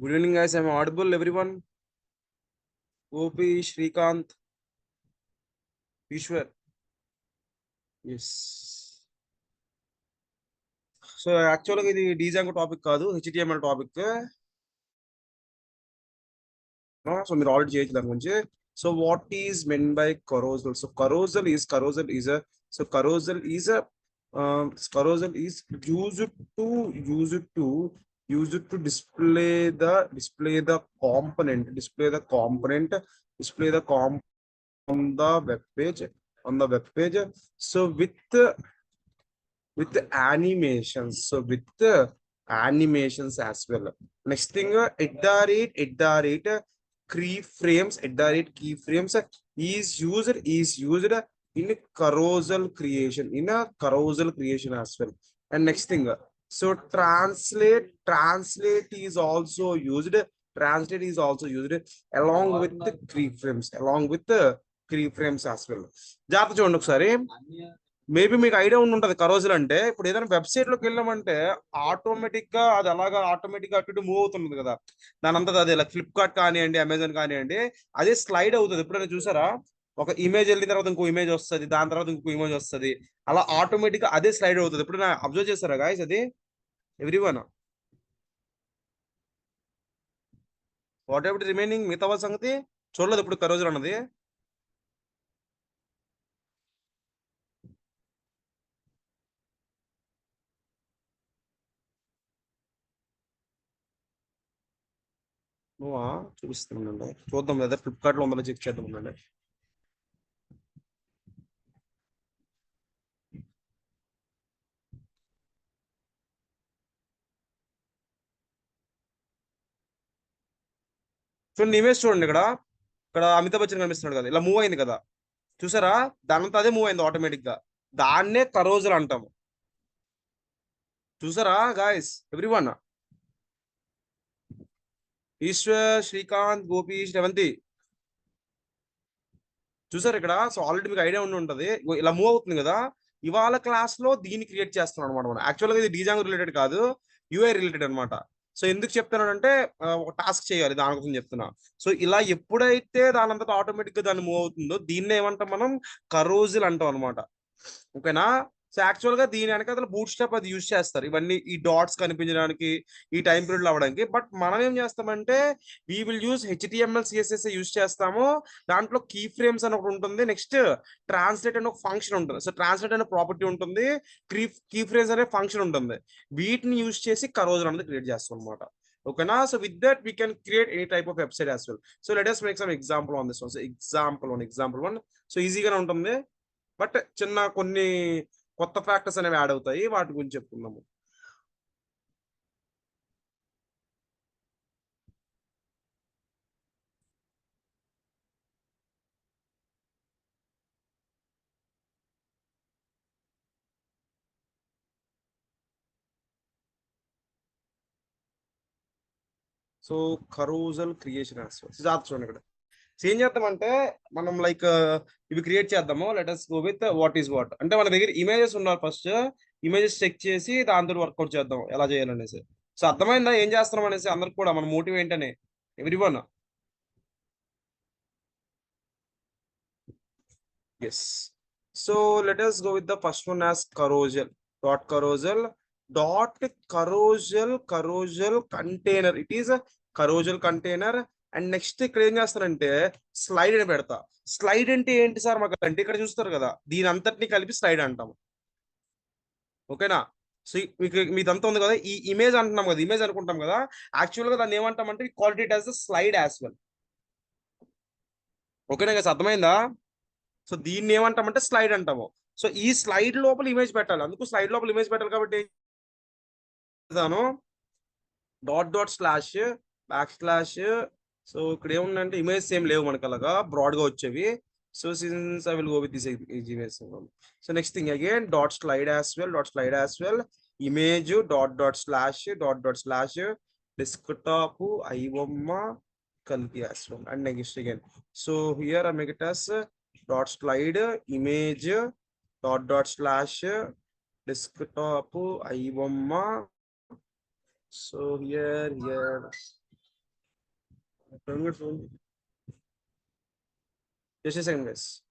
Good evening, guys. I'm audible, everyone. Gopi, Shrikant, Ishwar. Yes. So actually, the Django topic కాదు HTML topic. So మీరు already చేయొచ్చు దాని గురించి. So what is meant by carousel? So carousel is carousel is used to display the component on the web page. So with animations, animations as well. Next thing, keyframes is used in carousel creation as well. And next thing, so translate is also used along with the keyframes as well. జాగ్రత్త చూడండి ఒకసారి. Maybe మీకు idea ఉంటుంది కరోజులు అంటే ఇప్పుడు ఏదైనా website లోకి వెళ్ళామంటే ఆటోమేటిక్ గా అది అలాగా ఆటోమేటిక్ గా అటు మూవ్ అవుతుంది కదా. దాని అంతా అదే ఫ్లిప్కార్ట్ కానివ్వండి, అమెజాన్ కానివ్వండి, అదే స్లైడ్ అవుతుంది. ఎప్పుడైనా చూసారా? ఒక ఇమేజ్ వెళ్ళిన తర్వాత ఇంకో ఇమేజ్ వస్తుంది, దాని తర్వాత ఇంకో ఇమేజ్ వస్తుంది, అలా ఆటోమేటిక్ గా అదే స్లైడ్ అవుతుంది. ఎప్పుడైనా అబ్జర్వ్ చేస్తారా గాయస్? అది ఎవ్రీవన్ వాట్ ఎవర్ రిమైనింగ్ మిగతా వాళ్ళ సంగతి చూడలేదు ఇప్పుడు కరోజులు అన్నది. నువ్వా? చూపిస్తున్నానండి, చూద్దాం లేదా ఫ్లిప్కార్ట్ లో ఉందో చెక్ చేద్దాం ఉండండి. చూడండి, ఇమేజ్ చూడండి. ఇక్కడ అమితాబ్ బచ్చన్ కనిపిస్తున్నాడు కదా, ఇలా మూవ్ అయింది కదా, చూసారా? దానంతా అదే మూవ్ అయింది ఆటోమేటిక్ గా. దాన్నే కరోజులు అంటాము. చూసారా గాయస్? ఎవ్రీవన్, ఈశ్వర్, శ్రీకాంత్, గోపీష్, రేవంతి, చూసారు ఇక్కడ? సో ఆల్రెడీ మీకు ఐడియా ఉండి ఉంటది, ఇలా మూవ్ అవుతుంది కదా. ఇవాళ క్లాస్ లో దీన్ని క్రియేట్ చేస్తున్నాం అనమాట మనం. యాక్చువల్గా ఇది డీజాంగ్ రిలేటెడ్ కాదు, యూఐ రిలేటెడ్ అనమాట. సో ఎందుకు చెప్తున్నానంటే ఒక టాస్క్ చేయాలి, దానికోసం చెప్తున్నా. సో ఇలా ఎప్పుడైతే దానంతటా ఆటోమేటిక్ గా దాన్ని మూవ్ అవుతుందో దీన్ని ఏమంటాం మనం? కరోజులు అంటాం అనమాట. ఓకేనా? సో యాక్చువల్ గా దీని వెనకాల బూట్ స్ట్రాప్ అది యూజ్ చేస్తారు, ఇవన్నీ ఈ డాట్స్ కనిపించడానికి, ఈ టైం పీరియడ్ అవ్వడానికి. బట్ మనం ఏం చేస్తామంటే we will use HTML CSS use చేస్తాము. దాంట్లో కీ ఫ్రేమ్స్ అని ఒకటి ఉంటుంది, నెక్స్ట్ ట్రాన్స్లేట్ అనే ఒక ఫంక్షన్ ఉంటుంది. సో ట్రాన్స్లేట్ అనే ప్రాపర్టీ ఉంటుంది, కీ ఫ్రేమ్స్ అనే ఫంక్షన్ ఉంటుంది. వీటిని యూజ్ చేసి కరోజులు అనేది క్రియేట్ చేస్తాం అనమాట. ఓకేనా? So with that we can create any type of website as well. So let us make some example on this one. So example one. So ఈజీగానే ఉంటుంది, బట్ చిన్న కొన్ని కొత్త ఫ్యాక్టర్స్ అనేవి యాడ్ అవుతాయి, వాటి గురించి చెప్పుకుందాము. సో కరోజల్ క్రియేషన్ చూడండి ఇక్కడ. ఏం చేద్దామంటే మనం ఇవి క్రియేట్ చేద్దాము. Let us go with what is what. అంటే మన దగ్గర ఇమేజెస్ ఉండాలి. ఫస్ట్ ఇమేజెస్ చెక్ చేసి దాంతో వర్కౌట్ చేద్దాం ఎలా చేయాలనేసి. సో అర్థమైందా ఏం చేస్తున్నాం అనేసి అందరికి కూడా? మన మోటివ్ ఏంటనే everyone? Yes. So let us go with the first one as carousel. Carousel container. It is a carousel container. And next ఇక్కడ ఏం చేస్తానంటే స్లైడ్ అని పెడతా. స్లైడ్ అంటే ఏంటి సార్ మాకు అంటే? ఇక్కడ చూస్తారు కదా, దీని అంతటిని కలిపి స్లైడ్ అంటాము. ఓకేనా? సో మీకు మీదంతా ఉంది కదా, ఈ ఇమేజ్ అంటున్నాం కదా, ఇమేజ్ అనుకుంటాం కదా. యాక్చువల్ గా దాన్ని ఏమంటామంటే quality as the slide as well. ఓకేనా కదా? అర్థమైందా? సో దీన్ని ఏమంటామంటే స్లైడ్ అంటాము. సో ఈ స్లైడ్ లోపల ఇమేజ్ పెట్టాలి, అందుకు స్లైడ్ లోపల ఇమేజ్ పెట్టాలి కాబట్టి // సో ఇక్కడ ఏముందంటే ఇమేజ్ ఏం లేవు మనకి అలాగా బ్రాడ్ గా వచ్చేవి. So since I will go with this image. So next thing again .slide as well image ./ desktop ibomma kalki as well. And next again, so here I make it as .slide image ./ desktop ibomma. So here Just a second, guys.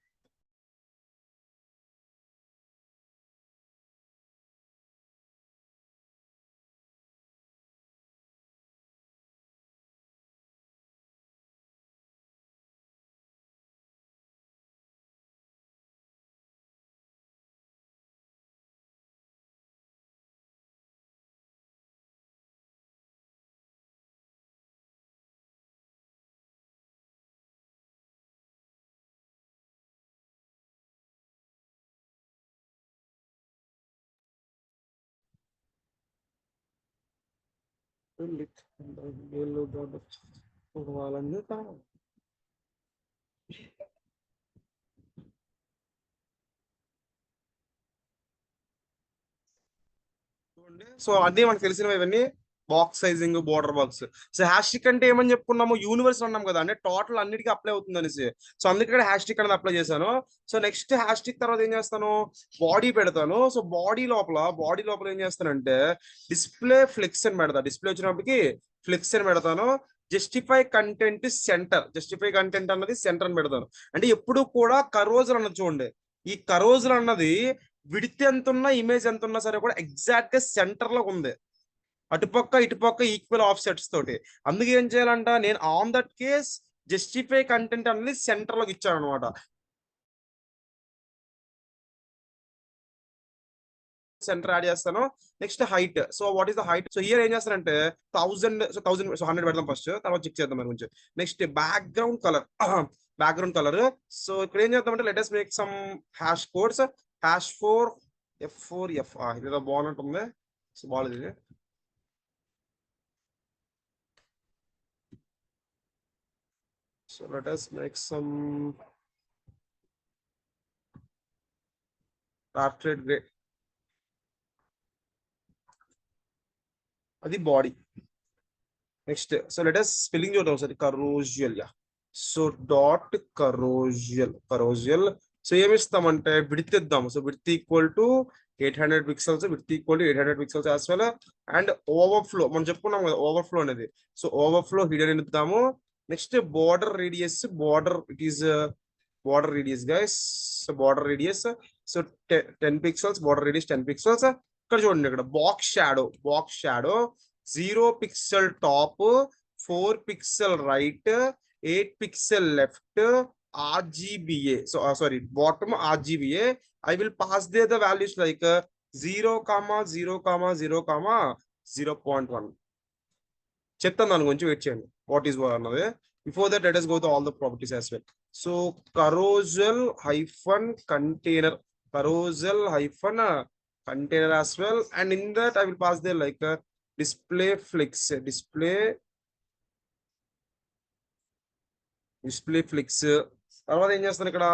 వాళ్ళన్నీ so అన్నీ మనకు తెలిసినవి ఇవన్నీ box sizing border box. So hash tick అంటే ఏమని చెప్పుకున్నాము, universe అన్నాం కదా, అంటే టోటల్ అన్నిటికీ అప్లై అవుతుంది అనేసి. సో అందుకే హ్యాష్ టిక్ అనేది అప్లై చేశాను. సో నెక్స్ట్ హ్యాష్ టిక్ తర్వాత ఏం చేస్తాను, బాడీ పెడతాను. సో బాడీ లోపల ఏం చేస్తానంటే డిస్ప్లే ఫ్లెక్స్ అని పెడతా. డిస్ప్లే వచ్చినప్పటికి ఫ్లెక్స్ అని పెడతాను. Justify content centre, justify content అన్నది సెంటర్ అని పెడతాను. అంటే ఎప్పుడు కూడా కరోజులు అన్నది చూడండి, ఈ కరోజులు అన్నది విడితే ఎంత ఉన్నా ఇమేజ్ ఎంత ఉన్నా సరే కూడా ఎగ్జాక్ట్ గా సెంటర్ లో ఉంది, అటుపక్క ఇటుపక్క ఈక్వల్ ఆఫ్ సెట్స్ తోటి. అందుకే ఏం చేయాలంట, నేను on that case justify content అనేది సెంటర్ లోకి ఇచ్చాను అనమాట. సెంటర్ యాడ్ చేస్తాను. Next height. So what is the height? So here ఏం చేస్తానంటే 1000, సో 1000, సో 100 పెడదాం ఫస్ట్, తర్వాత చెక్ చేద్దాం మరి కొంచెం. Next background colour, background colour. So ఇక్కడ ఏం చేద్దామంటే let us make some hash codes. #4 F4 F. ఇదేదో బాగున్నట్టుంది. సో బాగాలేదు. So let us make some dark red gray. అది body. Next so let us spelling చూద్దాం ఒకసారి. Carousel. Yeah. So dot carousel. So ఏమి ఇస్తామంటే విడ్త్ ఇద్దాం. So width equal to 800 pixels, width equal to 800 pixels as well. And overflow మనం చెప్పుకున్నాం కదా, overflow అనేది. సో ఓవర్ఫ్లో హిడెన్ ఇద్దాము. Next border radius, it is border radius guys. So border radius, so 10 pixels, border radius 10 pixels. ఇక్కడ చూడండి, ఇక్కడ box shadow 0 pixel top, 4 pixel right, 8 pixel left, RGBA. So sorry, bottom RGBA. I will pass there the values like 0, 0,1. చెప్తాను దాని గురించి, wait చేయండి. What is అన్నది. Before that let us go to all the properties as well. So carousel hyphen container as well, and in that I will pass there like display flex, display flex. తర్వాత ఏం చేస్తాను, ఇక్కడ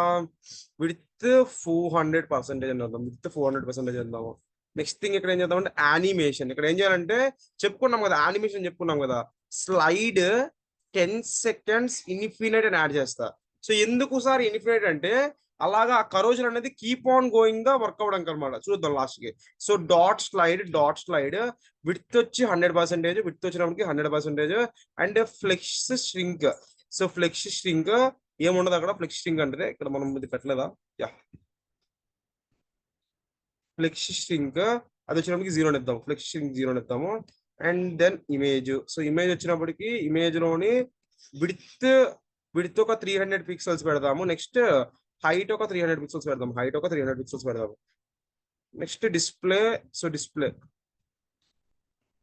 width 400% అందాం, width 400% అందాము. Next thing ఇక్కడ ఏం చేద్దాం అంటే యానిమేషన్. ఇక్కడ ఏం చేయాలంటే చెప్పుకున్నాం కదా, యానిమేషన్ చెప్పుకున్నాం కదా, స్లైడ్ 10 seconds ఇన్ఫినిట్ అని యాడ్ చేస్తా. సో ఎందుకు సార్ ఇన్ఫినిట్ అంటే అలాగా ఆ కరోజన్ అనేది కీప్ ఆన్ గోయింగ్ గా వర్క్ అవ్వడానికి అనమాట. చూద్దాం లాస్ట్ కి. సో డాట్ స్లైడ్ విడ్త్ వచ్చి 100%, విడ్త్ వచ్చినప్పటికి 100%. And flex shrink. So flex shrink ఏముండదు అక్కడ, ఫ్లెక్స్ స్ట్రింక్ అంటే ఇక్కడ మనం ఇది పెట్టలేదా, యా ఫ్లెక్స్ స్ట్రింక్. అది వచ్చినప్పటికి 0 ఇద్దాం, ఫ్లెక్స్ స్ట్రింక్ 0 ఇద్దాము. And then image. So image వచ్చినప్పటికి ఇమేజ్ లోని విడ్త్ ఒక 300 పిక్సెల్స్ పెడదాము. నెక్స్ట్ హైట్ ఒక 300 పిక్సెల్స్ పెడదాము. Next display.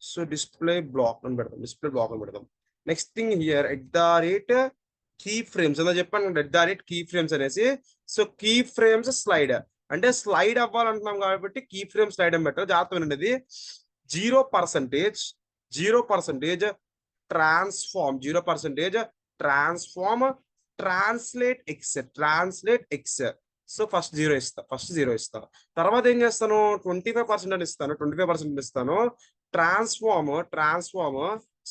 So display block అని పెడదాం. Next thing here key frames అలా చెప్పాను, కీ ఫ్రేమ్స్ అనేసి. సో కీ ఫ్రేమ్స్ స్లైడ్ అంటే స్లైడ్ అవ్వాలంటున్నాం కాబట్టి కీ ఫ్రేమ్ స్లైడ్ అని పెట్టాలి. జాగ్రత్త వినండి. 0% transform translate X. So first 0 ఇస్తా. తర్వాత ఏం చేస్తాను, 25% అని ఇస్తాను. ట్రాన్స్ఫార్మ్.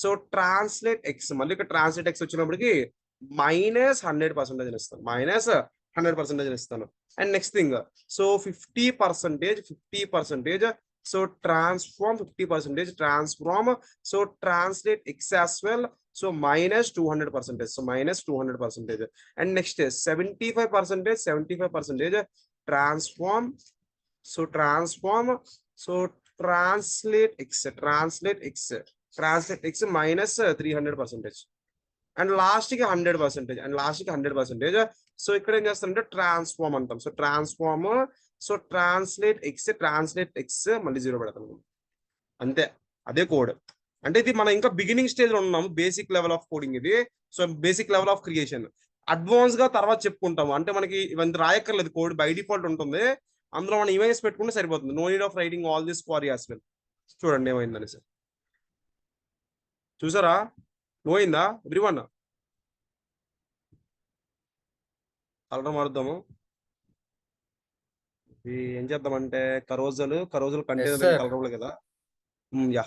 సో ట్రాన్స్లేట్ ఎక్స్, మళ్ళీ ఇక్కడ ట్రాన్స్లేట్ ఎక్స్ వచ్చినప్పటికి -100% ఇస్తాను. And next thing, so 50% So transform 50%, transform, so translate x as well, so minus 200%, so minus 200%. And next is 75%, 75%, transform, so transform, so translate x, translate x, translate x minus 300%. And లాస్ట్కి 100%, and లాస్ట్కి 100%. So ఇక్కడ ఏం చేస్తారంటే transform అంటాం. So transform, so translate X మళ్ళీ 0 పెడతాం అంతే. అదే కోడ్. అంటే ఇది మనం ఇంకా బిగినింగ్ స్టేజ్ లో ఉన్నాము, బేసిక్ లెవెల్ ఆఫ్ కోడింగ్ ఇది. So basic level of creation. Advance గా తర్వాత చెప్పుకుంటాము. అంటే మనకి ఇవన్నీ రాయక్కర్లేదు, కోడ్ బై డిఫాల్ట్ ఉంటుంది. అందులో మనం ఇమేజెస్ పెట్టుకుంటే సరిపోతుంది. No need of writing all this query as well. చూడండి ఏమైందని సార్, చూసారా పోయిందా ఎవ్రీవన్? కలర్ మారుద్దాము. ఏం చేద్దామంటే కరోజల్ కంటైనర్ సార్ కలర్ కదా. యా,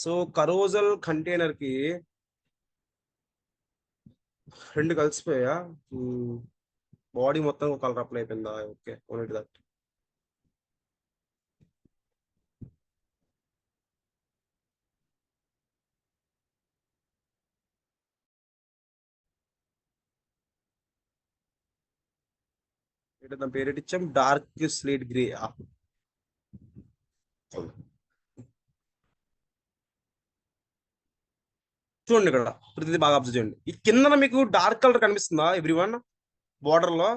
సో కరోజల్ కంటైనర్ కి 2 కలిసిపోయా. బాడీ మొత్తం కలర్ అప్లై అయిపోయిందా? Okay, only that. దాని పేరు ఇచ్చాం, డార్క్ స్లేట్ గ్రే. చూడండి ఇక్కడ ప్రతిదీ బాగా అబ్జర్వ్ చేయండి. ఈ కింద మీకు డార్క్ కలర్ కనిపిస్తుందా ఎవ్రీవన్? బార్డర్ లో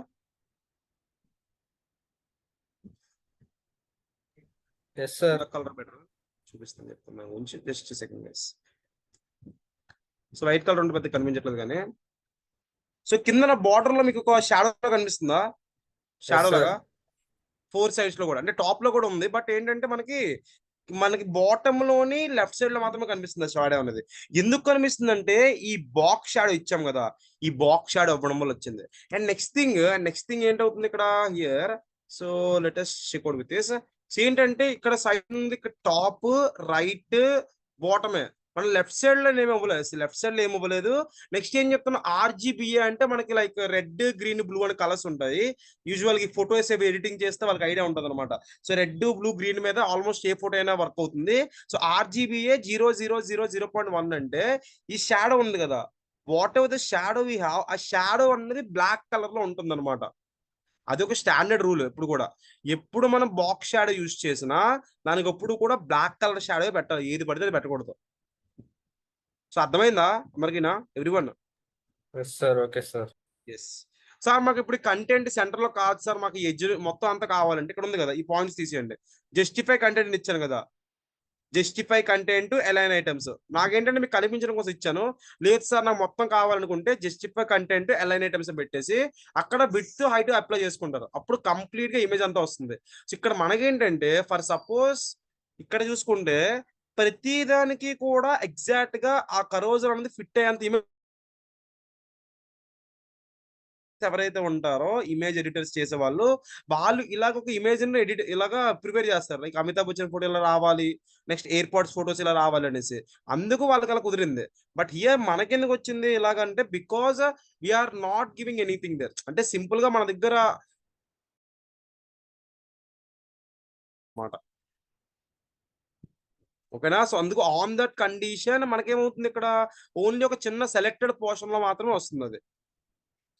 కలర్ బెటర్ చూపిస్తాను, చెప్తున్నాను ఉంచి just second guys. So white colour ఉంటే పెద్ద కనిపించట్లేదు కానీ, సో కింద బార్డర్ లో మీకు ఒక షాడో కనిపిస్తుందా? షాడో లాగా 4 sides లో కూడా, అంటే టాప్ లో కూడా ఉంది. బట్ ఏంటంటే మనకి బాటమ్ లోని లెఫ్ట్ సైడ్ లో మాత్రమే కనిపిస్తుంది షాడో అనేది. ఎందుకు కనిపిస్తుంది అంటే ఈ బాక్స్ షాడో ఇచ్చాం కదా, ఈ బాక్స్ షాడో అవ్వడం వల్ల వచ్చింది. అండ్ నెక్స్ట్ థింగ్ ఏంటవుతుంది ఇక్కడ here. So latest check out with this. ఏంటంటే ఇక్కడ సైడ్ ఉంది, ఇక్కడ టాప్ రైట్ బాటమే. మన లెఫ్ట్ సైడ్ లో ఏమి ఇవ్వలేదు, లెఫ్ట్ సైడ్ లో ఏమి ఇవ్వలేదు. నెక్స్ట్ ఏం చెప్తున్నా, ఆర్జీబీఏ అంటే మనకి లైక్ రెడ్ గ్రీన్ బ్లూ అనే కలర్స్ ఉంటాయి. యూజువల్ గా ఫోటోస్ ఏవి ఎడిటింగ్ చేస్తే వాళ్ళకి ఐడియా ఉంటుంది అనమాట. సో రెడ్ బ్లూ గ్రీన్ మీద ఆల్మోస్ట్ ఏ ఫోటో అయినా వర్క్ అవుతుంది. సో ఆర్జీబీఏ 0000.1 అంటే ఈ షాడో ఉంది కదా, what ever the shadow we have, ఆ షాడో అనేది బ్లాక్ కలర్ లో ఉంటుంది అనమాట. అది ఒక స్టాండర్డ్ రూల్. ఎప్పుడు మనం బాక్స్ షాడో యూజ్ చేసినా దానికి ఎప్పుడు కూడా బ్లాక్ కలర్ షాడో పెట్టాలి, ఏది పడితే అది పెట్టకూడదు. సో అర్థమైందా మనకినా everyone? Sir okay sir. Yes sir, మాకు ఇప్పుడు కంటెంట్ సెంటర్ లో కాదు సార్, మాకు ఎడ్జ్ మొత్తం అంతా కావాలంటే ఇక్కడ ఉంది కదా, ఈ పాయింట్స్ తీసేయండి. జస్టిఫై కంటెంట్ ఇచ్చాను కదా, జస్టిఫై కంటెంట్ అలైన్ ఐటమ్స్. నాకేంటంటే మీకు కనిపించడం కోసం ఇచ్చాను. లేదు సార్ నాకు మొత్తం కావాలనుకుంటే జస్టిఫై కంటెంట్ అలైన్ ఐటమ్స్ పెట్టేసి అక్కడ విడ్త్ హైట్ అప్లై చేసుకుంటారు, అప్పుడు కంప్లీట్ గా ఇమేజ్ అంతా వస్తుంది. సో ఇక్కడ మనకేంటంటే ఫర్ సపోజ్ ఇక్కడ చూసుకుంటే ప్రతి దానికి కూడా ఎగ్జాక్ట్ గా ఆ కరోజర్ అనేది ఫిట్ అయ్యేంత ఇమేజ్ ఎవరైతే ఉంటారో ఇమేజ్ ఎడిటర్స్ చేసే వాళ్ళు ఇలాగ ఒక ఇమేజ్ ఎడిట్ ఇలాగా ప్రిపేర్ చేస్తారు. లైక్ అమితాబ్ బచ్చన్ ఫోటో ఇలా రావాలి, నెక్స్ట్ ఎయిర్పోర్ట్స్ ఫోటోస్ ఇలా రావాలి అనేసి, అందుకు వాళ్ళకి అలా కుదిరింది. బట్ హియర్ మనకెందుకు వచ్చింది ఇలాగంటే because we're not giving anything there. అంటే సింపుల్ గా మన దగ్గర మాట, ఓకేనా? సో అందుకు ఆన్ దట్ కండిషన్ మనకేమవుతుంది, ఇక్కడ ఓన్లీ ఒక చిన్న సెలెక్టెడ్ పోర్షన్ లో మాత్రమే వస్తుంది అది.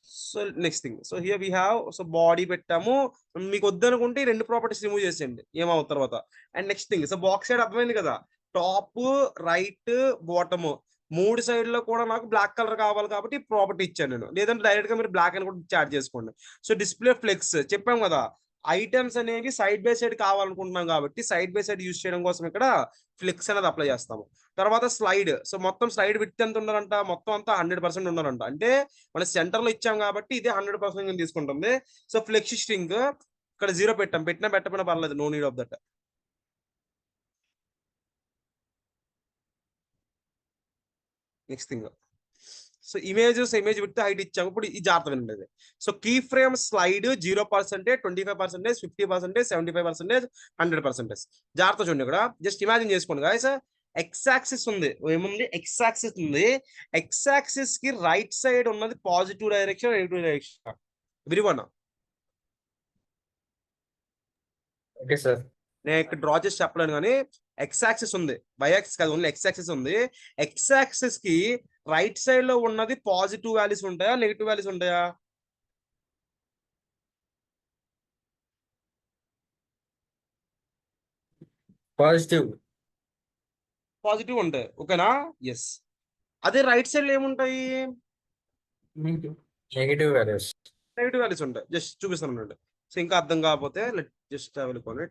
So next thing, so here we have, so body పెట్టాము. మీకు వద్దనుకుంటే 2 ప్రాపర్టీస్ రిమూవ్ చేసేయండి, ఏమవుతుంది తర్వాత. And next thing, so box side అర్థమైంది కదా, టాప్ రైట్ బాటమ్ 3 సైడ్ లో కూడా నాకు బ్లాక్ కలర్ కావాలి కాబట్టి ప్రాపర్టీ ఇచ్చాను నేను. లేదంటే డైరెక్ట్ గా మీరు బ్లాక్ అని కూడా చార్జ్ చేసుకోండి. సో డిస్ప్లే ఫ్లెక్స్ చెప్పాం కదా, ఐటమ్స్ అనేవి సైడ్ బై సైడ్ కావాలనుకుంటున్నాం కాబట్టి సైడ్ బై సైడ్ యూజ్ చేయడం కోసం ఇక్కడ ఫ్లెక్స్ అనేది అప్లై చేస్తాము. తర్వాత స్లైడ్, సో మొత్తం స్లైడ్ విడ్త్ ఎంత ఉండాలంట, మొత్తం అంతా 100% ఉండాలంట. అంటే మన సెంటర్ లో ఇచ్చాం కాబట్టి ఇదే 100% తీసుకుంటుంది. సో ఫ్లెక్స్ స్ట్రింగ్ ఇక్కడ 0 పెట్టినా పెట్టకపోయినా పర్లేదు, no need of that. Next thing, so image with height ఇచ్చాము. ఇప్పుడు ఈ జాగ్రత్త వినండి. So key frame slide 0%, 25%, 50%, 75%, 100%. జాగ్రత్త చూడండి, ఇక్కడ జస్ట్ ఇమాజిన్ చేసుకోండి గాయస్. ఎక్స్ యాక్సిస్ ఉంది, ఏముంది ఎక్స్ యాక్సిస్ ఉంది. ఎక్స్ యాక్సిస్ కి రైట్ సైడ్ ఉన్నది positive direction, negative direction. Everyone okay sir. నేను ఇక్కడ డ్రా చేసి చెప్పలేను కానీ ఎక్స్ యాక్సిస్ ఉంది, వై యాక్సిస్ కాదు, ఓన్లీ ఎక్స్ యాక్సిస్ ఉంది. ఎక్స్ యాక్సిస్ కి రైట్ సైడ్ లో ఉన్నది పాజిటివ్ వాల్యూస్ ఉంటాయా, నెగిటివ్ వాల్యూస్ ఉంటాయా? పాజిటివ్. పాజిటివ్ ఉంటాయి, ఓకేనా? ఎస్. అదే రైట్ సైడ్ లో ఏముంటాయి? Negative values. నెగిటివ్ వాల్యూస్ ఉంటాయి. జస్ట్ చూపిస్తాను. సో ఇంకా అర్థం కాకపోతే జస్ట్ వెళ్ళిపోయి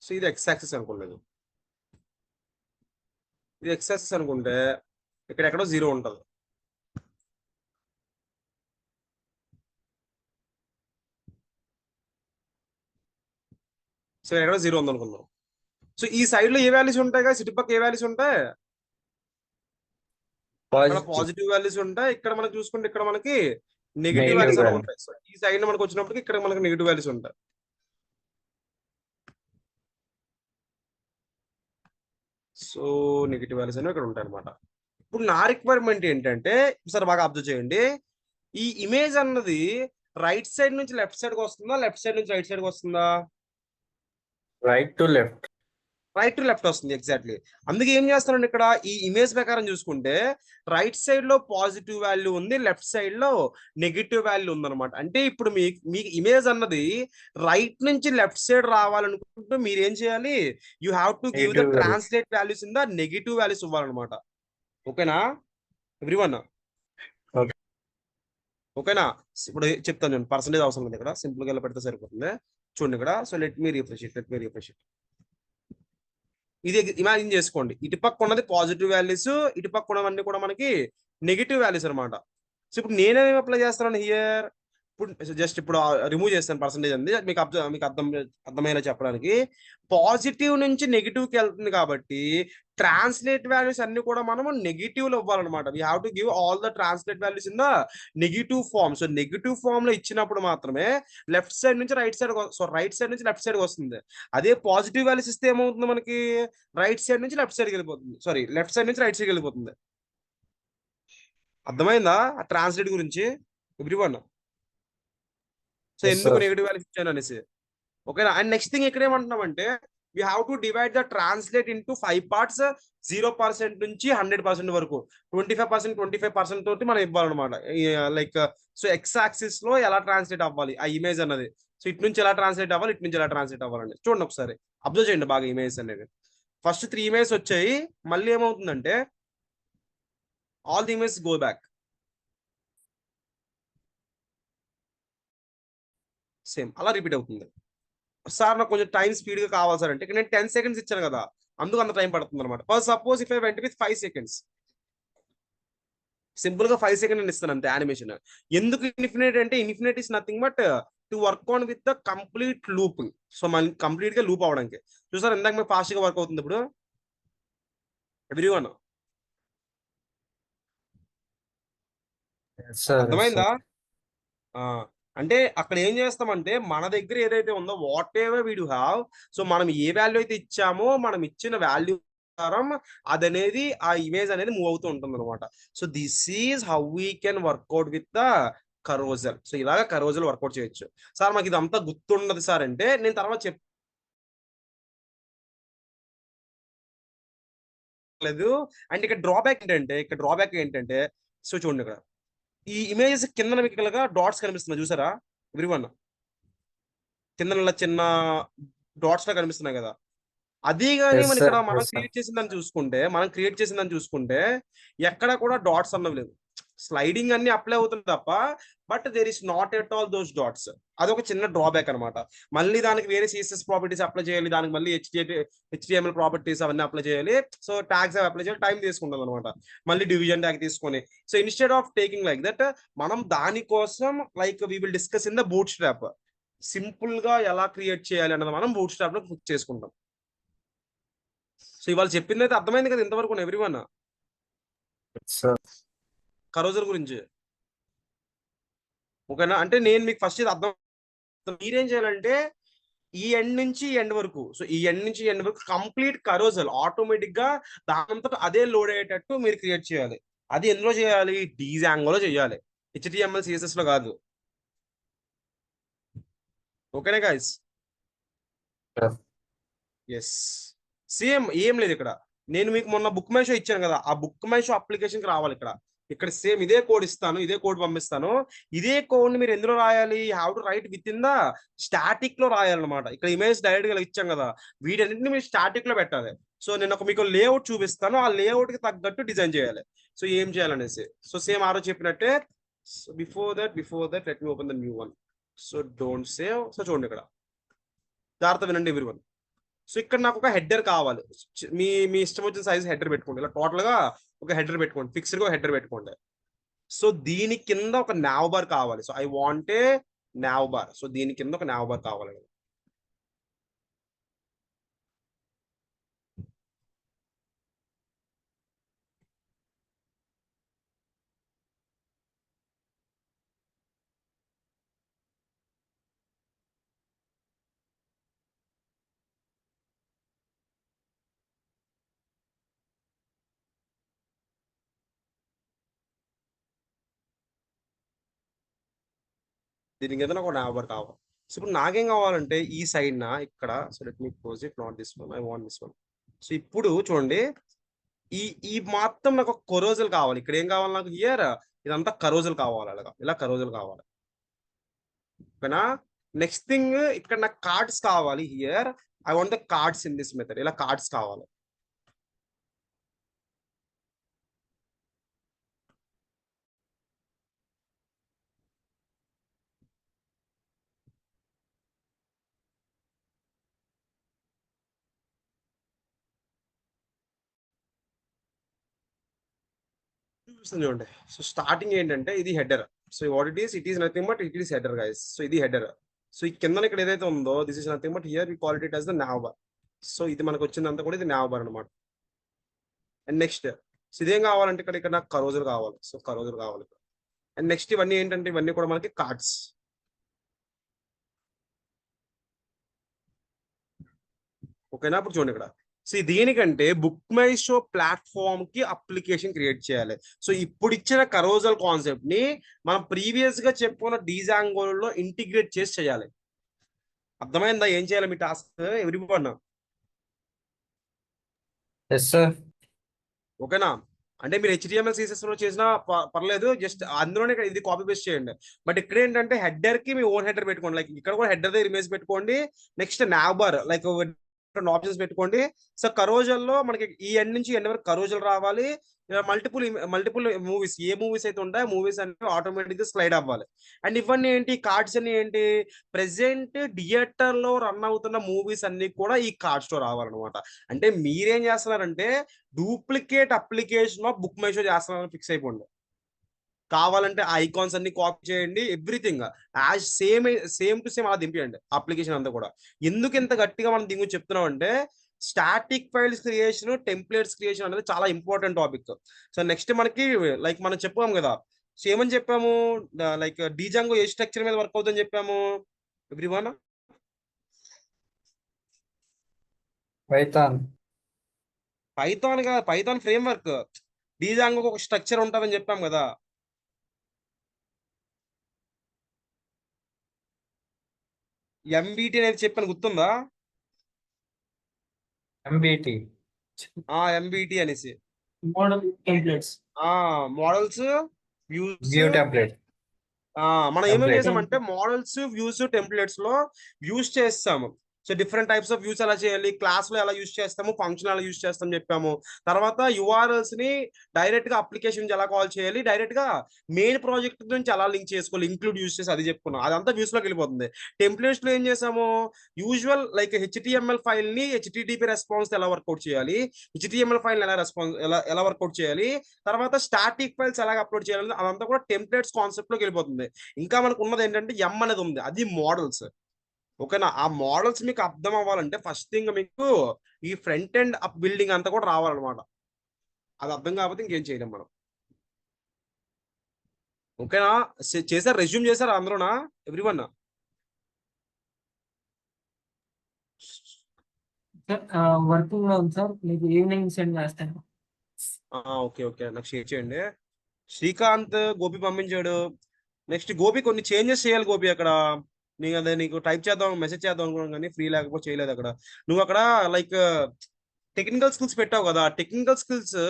సో ఇది ఎక్స్ యాక్సిస్ అనుకోలేదు, ఇది ఎక్స్ యాక్సిస్ అనుకుంటే ఇక్కడ ఎక్కడో జీరో ఉంటుంది. సో ఎక్కడో జీరో ఉంది అనుకుందాం. సో ఈ సైడ్ లో ఏ వాల్యూస్ ఉంటాయి కదా, ఇటుపక్క ఏ వాల్యూస్ ఉంటాయి? ఇక్కడ పాజిటివ్ వాల్యూస్ ఉంటాయి, ఇక్కడ మనకి చూసుకుంటే ఇక్కడ మనకి నెగిటివ్ వాల్యూస్ అని ఉంటాయి. సో ఈ సైడ్ లో మనకు వచ్చినప్పటికి ఇక్కడ మనకి నెగిటివ్ వాల్యూస్ ఉంటాయి. సో నెగిటివ్ వాల్యూస్ అనేవి ఇక్కడ ఉంటాయి అనమాట. ఇప్పుడు నా రిక్వైర్మెంట్ ఏంటంటే, సరే బాగా అబ్జర్వ్ చేయండి, ఈ ఇమేజ్ అన్నది రైట్ సైడ్ నుంచి లెఫ్ట్ సైడ్ కి వస్తుందా, లెఫ్ట్ సైడ్ నుంచి రైట్ సైడ్ కి వస్తుందా? Right to left. Right to left వస్తుంది, ఎగ్జాక్ట్లీ. అందుకే ఏం చేస్తానండి, ఇక్కడ ఈ ఇమేజ్ ప్రకారం చూసుకుంటే రైట్ సైడ్ లో పాజిటివ్ వాల్యూ ఉంది, లెఫ్ట్ సైడ్ లో నెగిటివ్ వాల్యూ ఉందన్నమాట. అంటే ఇప్పుడు మీకు ఇమేజ్ అన్నది రైట్ నుంచి లెఫ్ట్ సైడ్ రావాలనుకుంటే మీరు ఏం చేయాలి? You have to give the translate values in the negative values ఇవ్వాలన్నమాట. ఓకేనా ఎవ్రీవన్? ఓకేనా? ఇప్పుడు చెప్తాను నేను, పర్సంటేజ్ అవసరం లేదు, ఇక్కడ సింపుల్ గా పెడితే సరిపోతుంది. చూడండి ఇక్కడ. So let me refresh it. ఇది ఇమాజిన్ చేసుకోండి, ఇటుపక్క ఉన్నది పాజిటివ్ వాల్యూస్, ఇటుపక్క ఉన్నవన్నీ కూడా మనకి నెగిటివ్ వాల్యూస్ అనమాట. సో ఇప్పుడు నేనేమి అప్లై చేస్తాను హియర్? ఇప్పుడు జస్ట్ ఇప్పుడు రిమూవ్ చేస్తాను పర్సంటేజ్ అంది, మీకు అర్థమయ్యేలా చెప్పడానికి. పాజిటివ్ నుంచి నెగిటివ్ కి వెళ్తుంది కాబట్టి ట్రాన్స్లేట్ వాల్యూస్ అన్ని కూడా మనము నెగిటివ్ లో ఇవ్వాలన్నమాట. We have to give all the translate values in the negative form. So negative form లో ఇచ్చినప్పుడు మాత్రమే లెఫ్ట్ సైడ్ నుంచి right side, so right side నుంచి లెఫ్ట్ సైడ్ వస్తుంది. అదే పాజిటివ్ వాల్యూస్ ఇస్తే ఏమవుతుంది మనకి? రైట్ సైడ్ నుంచి లెఫ్ట్ సైడ్కి వెళ్ళిపోతుంది, సారీ లెఫ్ట్ సైడ్ నుంచి రైట్ సైడ్కి వెళ్ళిపోతుంది. అర్థమైందా ఆ ట్రాన్స్లేట్ గురించి ఎవ్రీవన్? సో ఎందుకు నెగిటివ్ వాల్యూస్ ఇచ్చాను అనేసి, ఓకేనా? అండ్ నెక్స్ట్ థింగ్ ఇక్కడ ఏమంటున్నామంటే, we have to divide the translate into 5 parts, 0% నుంచి 100% వరకు. 25% 25% తోటి మనం ఇవ్వాలన్నమాట. లైక్ సో ఎక్స్ యాక్సిస్ లో ఎలా ట్రాన్స్లేట్ అవ్వాలి ఆ ఇమేజ్ అన్నది, సో ఇటు నుంచి ఎలా ట్రాన్స్లేట్ అవ్వాలి, ఇటు నుంచి ఎలా ట్రాన్స్లేట్ అవ్వాలండి. చూడండి ఒకసారి అబ్జర్వ్ చేయండి బాగా ఇమేజ్ అనేది. ఫస్ట్ 3 ఇమేజ్ వచ్చాయి, మళ్ళీ ఏమవుతుందంటే all the image go back. Same అలా రిపీట్ అవుతుంది. సార్ నాకు కొంచెం టైం స్పీడ్ గా కావాలి సార్ అంటే, ఇక్కడ నేను 10 సెకండ్స్ ఇచ్చాను కదా, అందుకు అంత టైం పడుతుంది అనమాట. For suppose if I went with 5 seconds, simple గా 5 సెకండ్ ఇస్తాను అంతే యానిమేషన్. ఎందుకు ఇన్ఫినిట్ అంటే, infinite is nothing but to work on with the complete loop. So మన కంప్లీట్ గా లూప్ అవడానికి చూసారు, ఇందాక మీకు ఫాస్ట్ గా వర్క్ అవుతుంది. ఇప్పుడు ఎవ్రీవన్ అర్థమైందా? అంటే అక్కడ ఏం చేస్తామంటే, మన దగ్గర ఏదైతే ఉందో what ever we do have, so మనం ఏ వాల్యూ అయితే ఇచ్చామో మనం ఇచ్చిన వాల్యూ ప్రకారం అదనేది ఆ ఇమేజ్ అనేది మూవ్ అవుతూ ఉంటుంది అనమాట. So this is how we can work out with the carousel. So ఇలాగ కరోజల్ వర్కౌట్ చేయొచ్చు. సార్ మాకు ఇదంతా గుర్తుండదు సార్ అంటే, నేను తర్వాత చెప్పలేదు. అండ్ ఇక్కడ డ్రాబ్యాక్ ఏంటంటే, సో చూడండి ఇక్కడ ఈ ఇమేజెస్ కింద మీకు ఇలాగా డాట్స్ కనిపిస్తున్నాయి చూసారా ఎవ్రీవన్? కింద చిన్న డాట్స్ లా కనిపిస్తున్నాయి కదా. అది కానీ మన ఇక్కడ మనం క్రియేట్ చేసిందని చూసుకుంటే ఎక్కడ కూడా డాట్స్ అన్నవి లేవు. స్లైడింగ్ అన్ని అప్లై అవుతుంది తప్ప, but there is not at all those dots. అదొక చిన్న డ్రాబ్యాక్ అనమాట. మళ్ళీ దానికి వేరే సిఎస్ఎస్ ప్రాపర్టీస్ అప్లై చేయాలి, దానికి మళ్ళీ హెచ్టిఎంఎల్ ప్రాపర్టీస్ అవన్నీ అప్లై చేయాలి. సో ట్యాగ్స్ అప్లై చేయాలి, టైం తీసుకుంటుంది అనమాట. మళ్ళీ డివిజన్ ట్యాగ్ తీసుకొని, so instead of taking like that, మనం దానికోసం like we will discuss in the boot strap. Simple గా ఎలా క్రియేట్ చేయాలి అన్నది మనం బూట్ స్ట్రాప్ లో క్లిక్ చేసుకుంటాం. సో ఇవాళ చెప్పింది అయితే అర్థమైంది కదా ఇంతవరకు ఎవ్రీవన్ కరోజర్ గురించి? ఓకేనా? అంటే నేను మీకు ఫస్ట్ ఇది అర్థం, మీరేం చేయాలంటే ఈ ఎండ్ నుంచి ఎండ్ వరకు, సో ఈ ఎండ్ నుంచి ఎండ్ వరకు కంప్లీట్ కరోజల్ ఆటోమేటిక్ గా దానంతట అదే లోడ్ అయ్యేటట్టు మీరు క్రియేట్ చేయాలి. అది ఎందులో చేయాలి? డిజాంగోలో చేయాలి. హెచ్టిఎంఎల్ సిఎస్ఎస్ లో కాదు. ఓకేనా గైస్? Yes. ఎస్. సేమ్ ఏం లేదు ఇక్కడ. నేను మీకు మొన్న బుక్ మై షో ఇచ్చాను కదా, ఆ బుక్ మై షో అప్లికేషన్కి రావాలి ఇక్కడ. ఇక్కడ సేమ్ ఇదే కోడ్ ఇస్తాను, ఇదే కోడ్ పంపిస్తాను. ఇదే కోడ్ ని మీరు ఎందులో రాయాలి? How to right with in the static లో రాయాలన్నమాట. ఇక్కడ ఇమేజ్ డైరెక్ట్ గా ఇచ్చాం కదా, వీటన్నిటిని మీరు స్టాటిక్ లో పెట్టాలి. సో నేను ఒక మీకు లేఅవుట్ చూపిస్తాను, ఆ లేఅవుట్ కి తగ్గట్టు డిజైన్ చేయాలి. సో ఏం చేయాలనేసి, సో సేమ్ ఆరో చెప్పినట్టే. Before that let me open the new one. So don't save. So చూడండి ఇక్కడ, జాగ్రత్త వినండి ఎవ్రీవన్. సో ఇక్కడ నాకు ఒక హెడర్ కావాలి. మీ మీ ఇష్టం వచ్చిన సైజ్ హెడర్ పెట్టుకోండి. ఇలా టోటల్ గా ఒక హెడర్ పెట్టుకోండి, ఫిక్స్డ్ గా హెడర్ పెట్టుకోండి. సో దీని కింద ఒక నావ్ బార్ కావాలి. So I want a now bar. So దీని కింద ఒక నావ్ బార్ కావాలి. దీని కింద ఒక నావ్ బార్ కావాలి. సో ఇప్పుడు నాకేం కావాలంటే ఈ సైడ్ నా ఇక్కడ, so let me close it, not this one, I want this one. So ఇప్పుడు చూడండి, ఈ ఈ మొత్తం నాకు ఒక కరోజల్ కావాలి. ఇక్కడ ఏం కావాలి నాకు? హియర్ ఇదంతా కరోజల్ కావాలి. అలాగా ఇలా కరోజల్ కావాలి. ఓకేనా? నెక్స్ట్ థింగ్, ఇక్కడ నాకు కార్డ్స్ కావాలి. Here I want the cards in this method. ఇలా కార్డ్స్ కావాలి. చూపిస్తుంది చూడండి. సో స్టార్టింగ్ ఏంటంటే ఇది header. So what it is nothing but it is header guys. So ఇది హెడర్. సో ఈ కింద ఇక్కడ ఏదైతే ఉందో this is nothing but here we call it as the nav bar. So ఇది మనకు వచ్చిందంతా కూడా ఇది నావ్ బార్ అనమాట. అండ్ నెక్స్ట్, సో ఇదేం కావాలంటే ఇక్కడ ఇక్కడ నాకు కరోజులు కావాలి. సో కరోజులు కావాలి. అండ్ నెక్స్ట్ ఇవన్నీ ఏంటంటే ఇవన్నీ కూడా మనకి కార్డ్స్. ఓకేనా? ఇప్పుడు చూడండి ఇక్కడ, సో దీనికంటే బుక్ మై షో ప్లాట్ఫామ్ కి అప్లికేషన్ క్రియేట్ చేయాలి. సో ఇప్పుడు ఇచ్చిన కరోజల్ కాన్సెప్ట్ ని మనం ప్రీవియస్ గా చెప్పుకున్న డిజాంగోలో ఇంటిగ్రేట్ చేసి చేయాలి. అర్థమైందా ఏం చేయాలి మీ టాస్క్? Everyone Yes, sir. ఓకేనా? అంటే మీరు హెచ్డిఎంఎల్ సిఎస్ఎస్ లో చేసినా పర్లేదు, జస్ట్ అందులోనే ఇక్కడ ఇది కాపీ పేస్ట్ చేయండి. బట్ ఇక్కడ ఏంటంటే హెడర్ కి మీ ఓన్ హెడర్ పెట్టుకోండి. లైక్ ఇక్కడ కూడా హెడర్ దగ్గర ఇమేజ్ పెట్టుకోండి. Next now bar like options పెట్టుకోండి. సో కరోజల్ లో మనకి ఈ ఎండ్ నుంచి ఎండ్ వరకు కరోజల్ రావాలి. మల్టిపుల్ మూవీస్, ఏ మూవీస్ అయితే ఉంటాయో మూవీస్ అంటే ఆటోమేటిక్ గా స్లైడ్ అవ్వాలి. అండ్ ఇవన్నీ ఏంటి, కార్డ్స్ అన్ని ఏంటి, ప్రెసెంట్ థియేటర్ లో రన్ అవుతున్న మూవీస్ అన్ని కూడా ఈ కార్డ్స్ లో రావాలన్నమాట. అంటే మీరేం చేస్తున్నారంటే duplicate application of book my show చేస్తున్నారని ఫిక్స్ అయిపోండి. కావాలంటే ఆ ఐకాన్స్ అన్ని కాపీ చేయండి, everything as same to same అలా దింపేయండి అప్లికేషన్ అంతా కూడా. ఎందుకు ఇంత గట్టిగా మనం దీని గురించి చెప్తున్నాం అంటే static files creation, templates creation అనేది చాలా ఇంపార్టెంట్ టాపిక్. సో నెక్స్ట్ మనకి లైక్ మనం చెప్పాం కదా, సో ఏమని చెప్పాము, లైక్ డిజాంగో ఏ స్ట్రక్చర్ మీద వర్క్ అవుతుందని చెప్పాము ఎవ్రీవన్? Python. పైథాన్ గా, పైథాన్ ఫ్రేమ్ వర్క్. డిజాంగో ఒక స్ట్రక్చర్ ఉంటుందని చెప్పాం కదా. ఎంబీటీ అనేది చెప్పాను, గుర్తుందా? MBT. ఎంబీటీ అనేసి Model templates. Models, views. View template. మనం ఏమేం Template. చేసామంటే మోడల్స్, వ్యూస్, టెంప్లెట్స్ లో వ్యూస్ చేస్తాము. So different types of views ఎలా చేయాలి, క్లాస్ లో ఎలా యూస్ చేస్తాము, ఫంక్షన్ ఎలా యూస్ చేస్తాం చెప్పాము. తర్వాత యుఆర్ఎల్స్ ని డైరెక్ట్ గా అప్లికేషన్ నుంచి ఎలా కాల్ చేయాలి, డైరెక్ట్ గా మెయిన్ ప్రాజెక్ట్ నుంచి ఎలా లింక్ చేసుకోవాలి, ఇంక్లూడ్ యూస్ చేసి అది చెప్పుకున్నాం. అదంతా వ్యూస్ లోకి వెళ్ళిపోతుంది. టెంప్లెట్స్ లో ఏం చేసాము, యూజువల్ లైక్ హెచ్టిఎంఎల్ ఫైల్ ని హెచ్టిటిపి రెస్పాన్స్ ఎలా వర్కౌట్ చేయాలి, హెచ్టిఎంఎల్ ఫైల్ ఎలా వర్కౌట్ చేయాలి, తర్వాత స్టాటిక్ ఫైల్స్ ఎలా అప్లోడ్ చేయాలి, అదంతా కూడా టెంప్లెట్స్ కాన్సెప్ట్ లోకి వెళ్ళిపోతుంది. ఇంకా మనకు ఉన్నది ఏంటంటే ఎం అనేది ఉంది, అది మోడల్స్. ఓకేనా? ఆ మోడల్స్ మీకు అర్థం అవ్వాలంటే ఫస్ట్ థింగ్ మీకు ఈ ఫ్రంట్ ఎండ్ అప్ బిల్డింగ్ అంతా కూడా రావాలన్నమాట. అది అర్థం కాకపోతే ఇంకేం చేయలేం మనం. ఓకేనా? చేశారు, రెజ్యూమ్ చేశారు అందరూనా ఎవ్రీవన్? వర్కింగ్ లో ఉంది సార్, మీకు ఈవినింగ్ సెండ్ చేస్తాను. ఓకే ఓకే, నాకు షేర్ చేయండి. శ్రీకాంత్ గోపి పంపించాడు. నెక్స్ట్ గోపి కొన్ని చేంజెస్ చేయాలి గోపి అక్కడ. నీకు అదే నీకు టైప్ చేద్దాం మెసేజ్ చేద్దాం అనుకున్నాను కానీ ఫ్రీ లేకపోతే చేయలేదు అక్కడ. నువ్వు అక్కడ లైక్ టెక్నికల్ స్కిల్స్ పెట్టావు కదా, టెక్నికల్ స్కిల్స్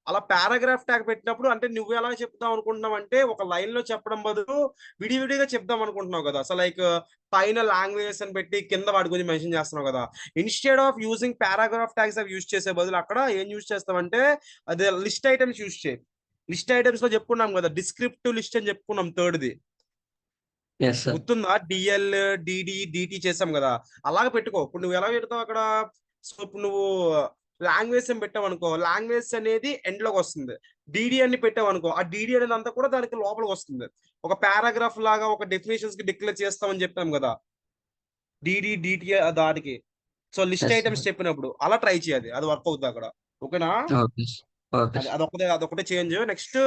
అలా పారాగ్రాఫ్ ట్యాగ్ పెట్టినప్పుడు అంటే నువ్వు ఎలా చెప్తావు అనుకుంటున్నావు అంటే ఒక లైన్ లో చెప్పడం బదులు విడివిడిగా చెప్దాం అనుకుంటున్నావు కదా. సో లైక్ పైన లాంగ్వేజెస్ అని పెట్టి కింద వాటి గురించి మెన్షన్ చేస్తున్నావు కదా. Instead of using paragraph tags అవి యూజ్ చేసే బదులు అక్కడ ఏం యూజ్ చేస్తామంటే అదే లిస్ట్ ఐటమ్స్ యూజ్ చేయి. లిస్ట్ ఐటమ్స్ లో చెప్పుకున్నాం కదా, డిస్క్రిప్టివ్ లిస్ట్ అని చెప్పుకున్నాం థర్డ్ది. Yes sir. గుర్తుందా? డిఎల్ డిడి డిటి చేసాం కదా, అలాగే పెట్టుకో. ఇప్పుడు నువ్వు ఎలా పెడతావు అక్కడ? సో ఇప్పుడు నువ్వు లాంగ్వేజ్ అని పెట్టావు అనుకో, లాంగ్వేజ్ అనేది ఎండ్ లోకి వస్తుంది. డిడి అని పెట్టావు అనుకో, ఆ డిడి అనేది అంతా కూడా దానికి లోపలికి వస్తుంది. ఒక పారాగ్రాఫ్ లాగా ఒక డెఫినేషన్స్ కి డిక్లేర్ చేస్తామని చెప్పాం కదా, డిడి డిటి దానికి. సో లిస్ట్ ఎస్ ఐటమ్స్ చెప్పినప్పుడు అలా ట్రై చేయాలి, అది వర్క్ అవుతుంది అక్కడ. ఓకేనా? ఓకే ఓకే అది అదొకటే చేంజ్. నెక్స్ట్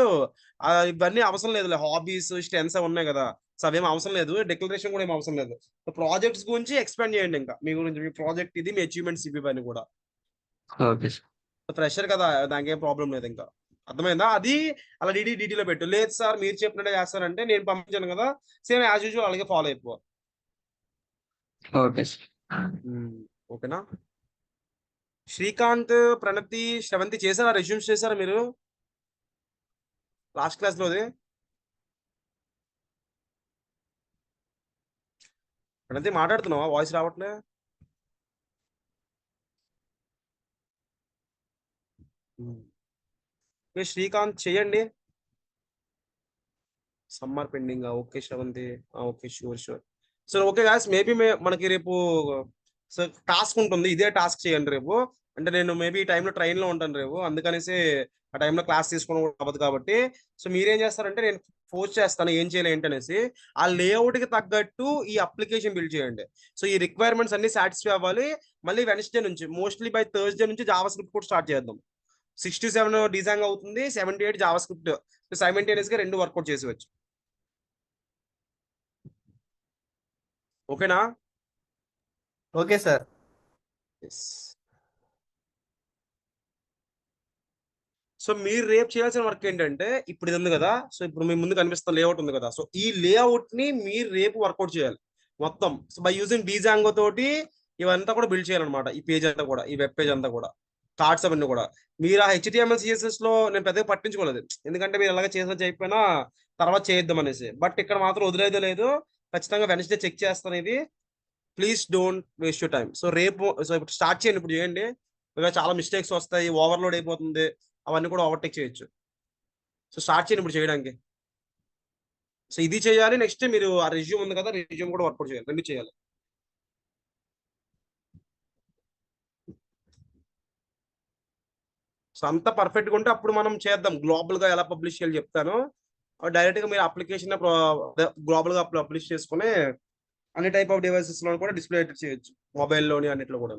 ఇవన్నీ అవసరం లేదు, హాబీస్ స్ట్రెంగ్స్ ఉన్నాయి కదా, సో అవేం అవసరం లేదు. డిక్లరేషన్ కూడా ఏం అవసరం లేదు. ప్రాజెక్ట్స్ గురించి ఎక్స్ప్లెయిన్ చేయండి, ఇంకా మీ గురించి, మీ ప్రాజెక్ట్ ఇది, మీ అచీవ్మెంట్స్ ఇవి అని కూడా. Okay sir. ఫ్రెషర్ కదా, దానికి ఏం ప్రాబ్లం లేదు ఇంకా. అర్థమైందా? అది అలా డిడిలో పెట్టు. లేదు సార్ మీరు చెప్పినట్టే చేస్తారంటే నేను పంపించాను కదా, సేమ్ యాజ్ యూజువల్ అలాగే ఫాలో అయిపో. Okay sir. ఓకేనా? శ్రీకాంత్, ప్రణతి, శ్రవంతి చేశారా? రెజ్యూమ్స్ చేశారా మీరు లాస్ట్ క్లాస్ లోది? ప్రణతి మాట్లాడుతున్నావా? వాయిస్ రావట్లే. శ్రీకాంత్ చేయండి. Summer pending. Okay Sravanthi. Okay sure sure. So okay guys, maybe మనకి రేపు సో టాస్క్ ఉంటుంది, ఇదే టాస్క్ చేయండి రేపు. అంటే నేను మేబీ ఈ టైంలో ట్రైన్లో ఉంటాను రేపు, అందుకనేసి ఆ టైంలో క్లాస్ తీసుకోవడం కూడా అవ్వదు కాబట్టి. సో మీరేం చేస్తారంటే నేను పోస్ట్ చేస్తాను ఏం చేయాలి ఏంటనేసి, ఆ లేఅవుట్కి తగ్గట్టు ఈ అప్లికేషన్ బిల్డ్ చేయండి. సో ఈ రిక్వైర్మెంట్స్ అన్ని సాటిస్ఫై అవ్వాలి. మళ్ళీ వెన్స్డే నుంచి, మోస్ట్లీ బై థర్స్డే నుంచి జావా స్క్రిప్ట్ కూడా స్టార్ట్ చేద్దాం. 6 to 7 డిజైన్ అవుతుంది, 7 to 8 జావా స్క్రిప్ట్. సైమల్టేనియస్ గా రెండు వర్కౌట్ చేసేవచ్చు. ఓకేనా? Okay sir. సో మీరు రేపు చేయాల్సిన వర్క్ ఏంటంటే, ఇప్పుడు ఇది ఉంది కదా, సో ఇప్పుడు మీ ముందు కనిపిస్తున్న లేఅవుట్ ఉంది కదా, సో ఈ లేఅవుట్ ని మీరు రేపు వర్కౌట్ చేయాలి మొత్తం. సో బై యూజింగ్ డీజాంగో తోటి ఇవంతా కూడా బిల్డ్ చేయాలన్నమాట. ఈ పేజ్ అంతా కూడా, ఈ వెబ్ పేజ్ అంతా కూడా, కార్డ్స్ అవన్నీ కూడా. మీరు ఆ HTML CSS లో నేను పెద్దగా పట్టించుకోలేదు, ఎందుకంటే మీరు ఎలాగ చేసిన చేయకపోయినా తర్వాత చేద్దాం అనేసి. బట్ ఇక్కడ మాత్రం వదిలేదే లేదు, ఖచ్చితంగా వెన్స్డే చెక్ చేస్తాను ఇది. Please don't waste your time. So రేపు, సో ఇప్పుడు స్టార్ట్ చేయండి, ఇప్పుడు చేయండి. ఇంకా చాలా మిస్టేక్స్ వస్తాయి, ఓవర్లోడ్ అయిపోతుంది, అవన్నీ కూడా ఓవర్టేక్ చేయొచ్చు. సో స్టార్ట్ చేయండి ఇప్పుడు చేయడానికి. సో ఇది చేయాలి, నెక్స్ట్ మీరు ఆ రెజ్యూమ్ ఉంది కదా, రెజ్యూమ్ కూడా వర్కౌట్ చేయాలి, రెండు చేయాలి. సో అంతా పర్ఫెక్ట్ గా ఉంటే అప్పుడు మనం చేద్దాం. గ్లోబల్ గా ఎలా పబ్లిష్ చేయాలి చెప్తాను. డైరెక్ట్ గా మీరు అప్లికేషన్ గ్లోబల్ గా పబ్లిష్ చేసుకుని అన్ని టైప్ ఆఫ్ డివైసెస్ లో కూడా డిస్ప్లే చేయొచ్చు, మొబైల్లోని అన్నిట్లో కూడా.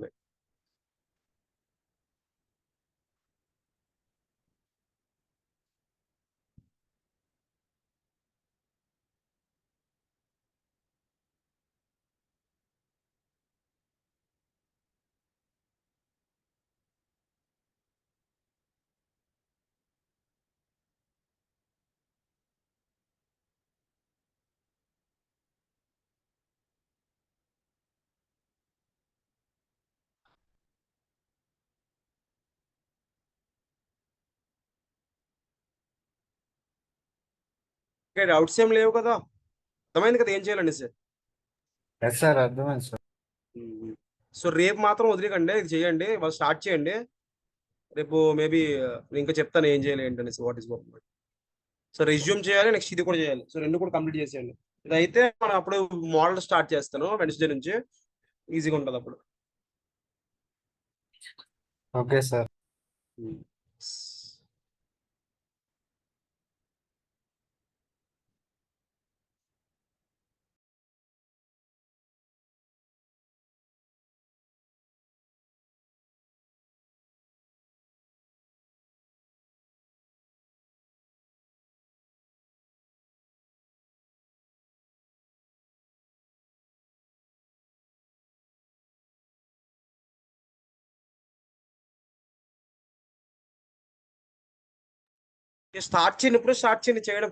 డౌట్స్ ఏం లేవు కదా, అర్థమైంది కదా ఏం చేయాలండి సార్? ఎస్ సార్, అర్థమైంది సార్. సో రేపు మాత్రం వదిలేకండి, ఇది చేయండి, వాళ్ళు స్టార్ట్ చేయండి. రేపు మేబీ ఇంకా చెప్తాను ఏం చేయాలి ఏంటనేసి, what is work. So resume చేయాలి, నెక్స్ట్ ఇది కూడా చేయాలి. సో రెండు కూడా కంప్లీట్ చేసేయండి. ఇదైతే మనం అప్పుడు మోడల్ స్టార్ట్ చేస్తాను వెన్స్డే నుంచి, ఈజీగా ఉంటుంది అప్పుడు. Okay sir. స్టార్ట్ చేయండి, ఇప్పుడు స్టార్ట్ చేయండి చేయడం.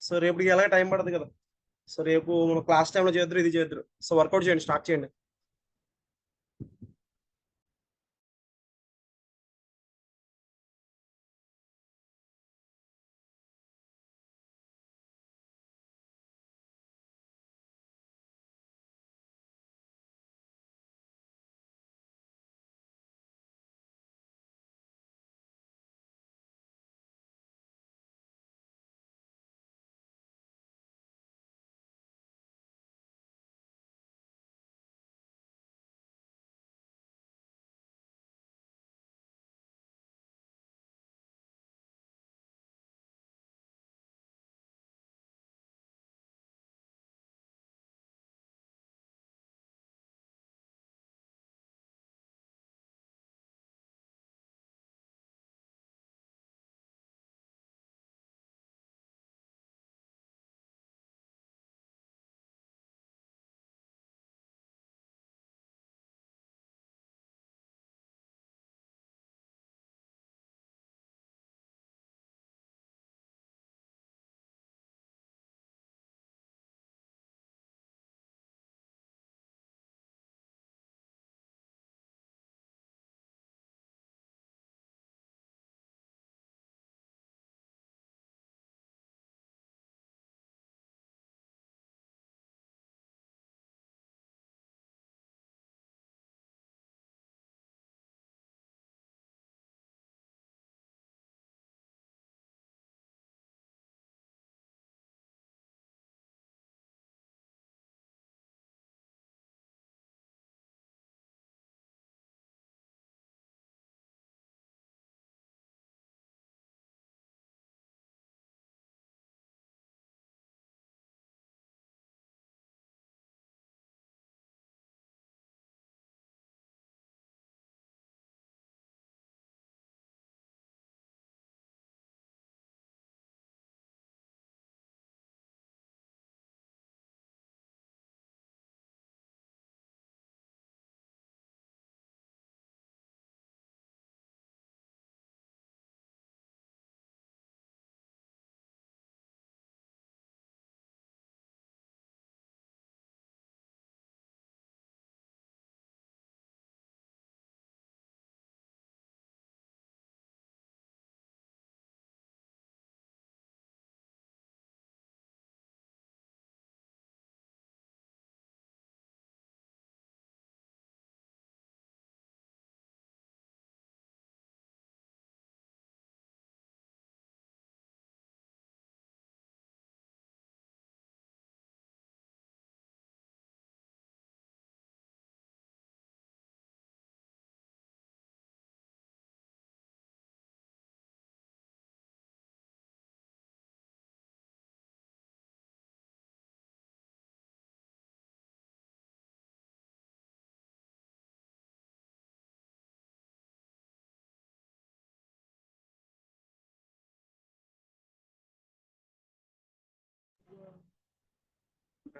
సో రేపు ఎలాగ టైం పడుతుంది కదా. సో రేపు మన క్లాస్ టైంలో చేద్దరు, ఇది చేద్దరు. సో వర్కౌట్ చేయండి, స్టార్ట్ చేయండి.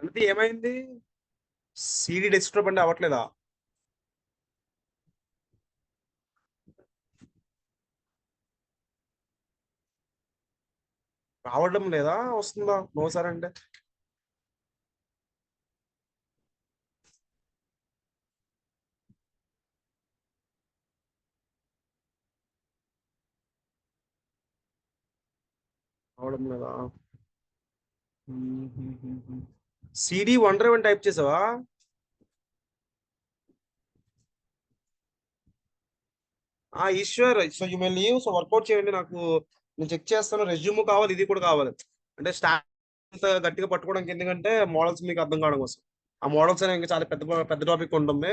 అంటే ఏమైంది? సిడి డెస్క్టాప్ అంటే అవ్వట్లేదా? రావడం లేదా, వస్తుందా నో సార్ అంటే? రావడం లేదా? సిడి వన్ డ్రైవ్ అని టైప్ చేసావా? Eshwar, so you may leave. So work out చేయండి, నాకు నేను చెక్ చేస్తాను. రెజ్యూమ్ కావాలి, ఇది కూడా కావాలి. అంటే స్టార్ట్ గట్టిగా పట్టుకోవడానికి, ఎందుకంటే మోడల్స్ మీకు అర్థం కావడం కోసం. ఆ మోడల్స్ అనేవి ఇంకా చాలా పెద్ద పెద్ద టాపిక్ ఉంటుంది.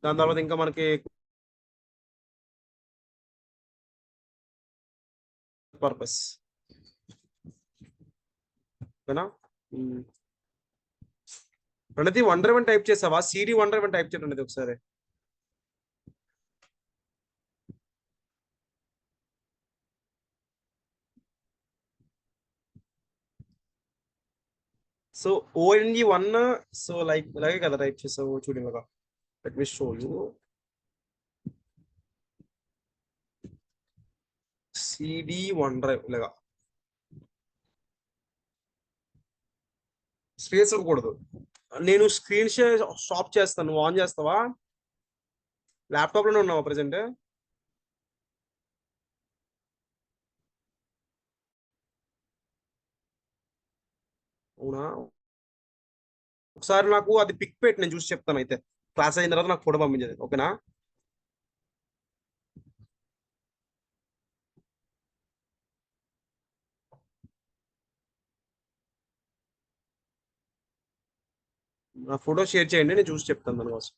దాని తర్వాత ఇంకా మనకి పర్పస్ ఓకేనా. ప్రణతి వన్ డ్రైవ్ అని టైప్ చేసావా? సిడి వన్ డ్రైవ్ అని టైప్ చేయండి ఒకసారి. So ONG one, so like ఇలాగే కదా టైప్ చేసావు చూడు ఇలాగా. Let me show you. CD one drive ఇలాగా స్పేస్ ఇవ్వకూడదు. నేను స్క్రీన్ షేర్ స్టాప్ చేస్తాను, నువ్వు ఆన్ చేస్తావా? ల్యాప్టాప్ లోనే ఉన్నావా ప్రెసెంట్? అవునా, ఒకసారి నాకు అది పిక్ పెట్టి నేను చూసి చెప్తాను. అయితే క్లాస్ అయిన తర్వాత నాకు ఫోటో పంపించేది, ఓకేనా? నా ఫోటో షేర్ చేయండి, నేను చూసి చెప్తాను దానికోసం.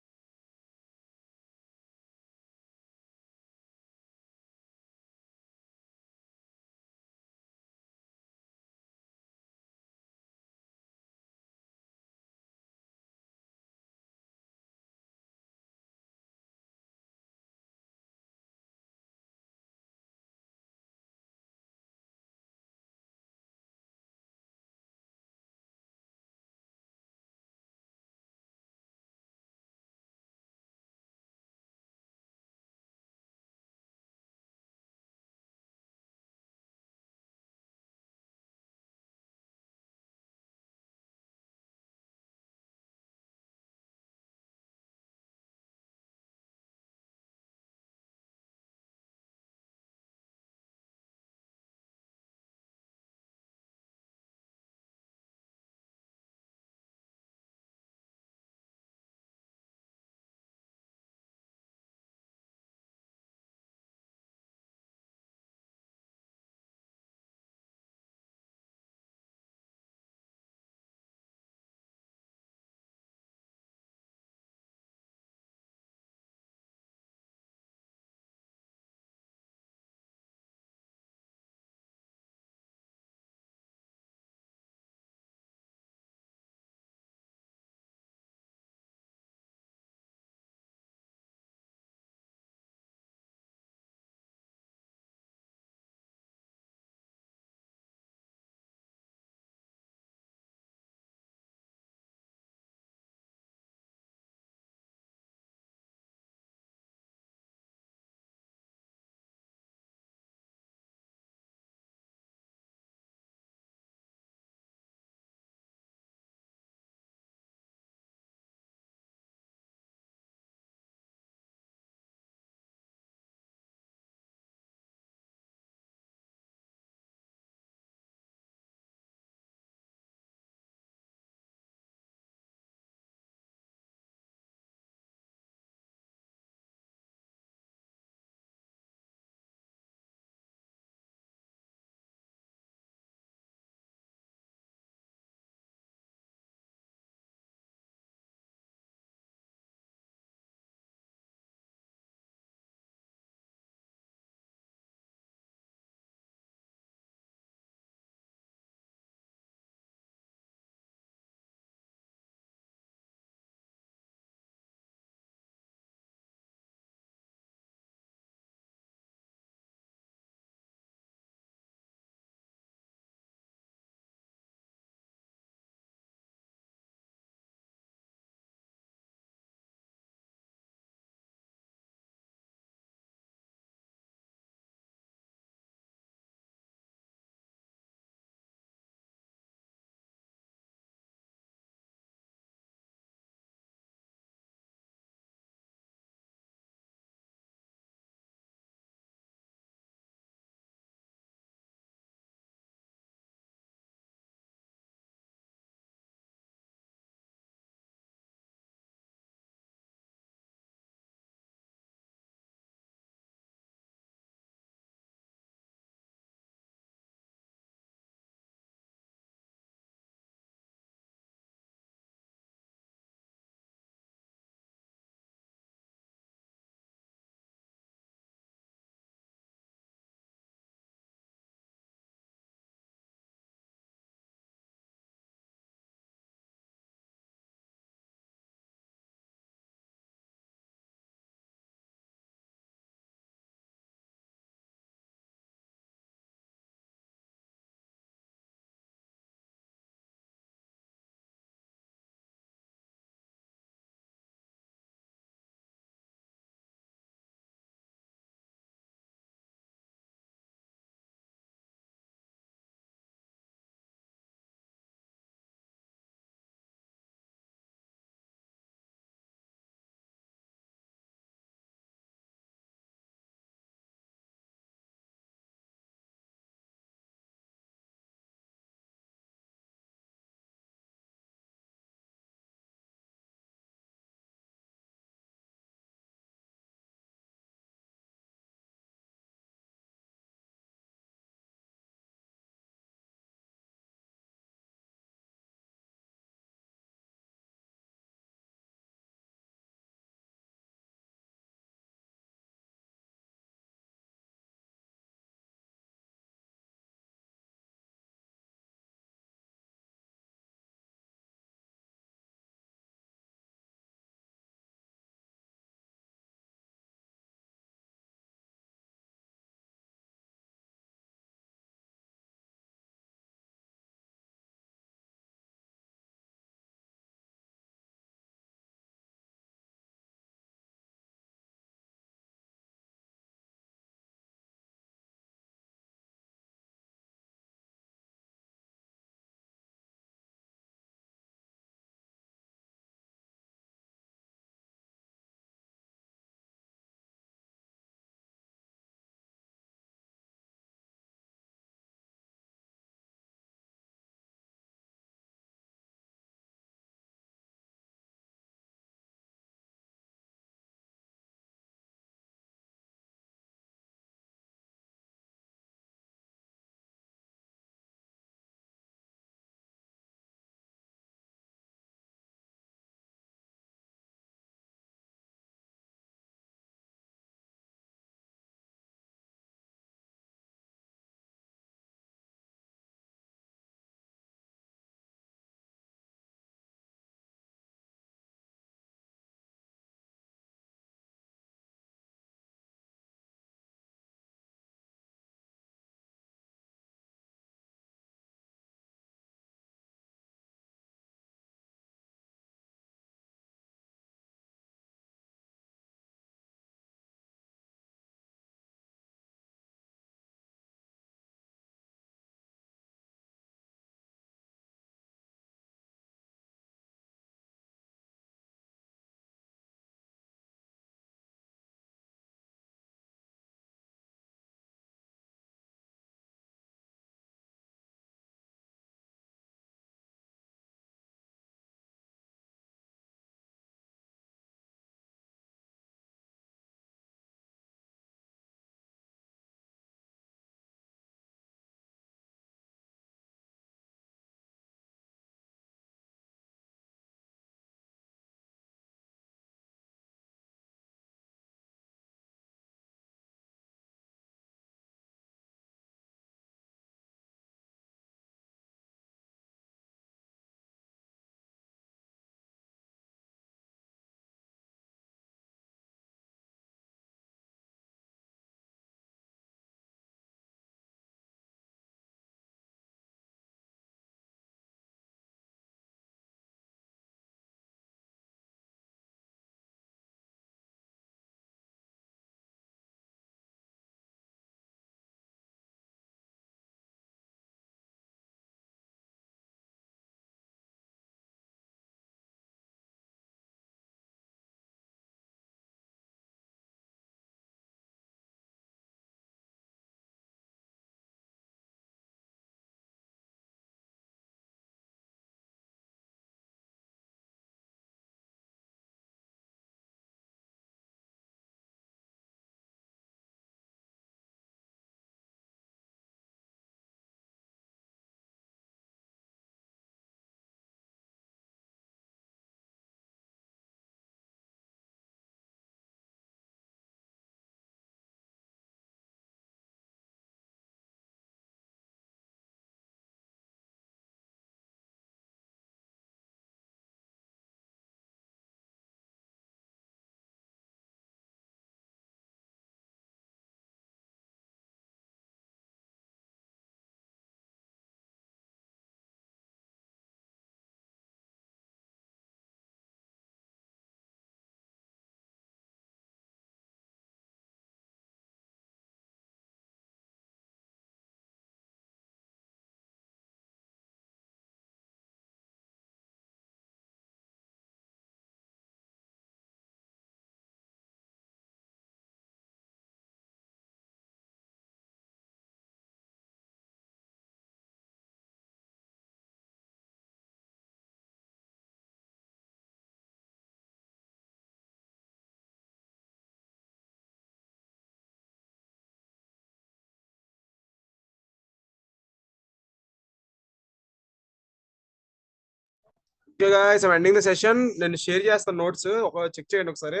Okay guys I'm ending the session. నేను షేర్ చేస్తాను నోట్స్, ఒక చెక్ చేయండి ఒకసారి.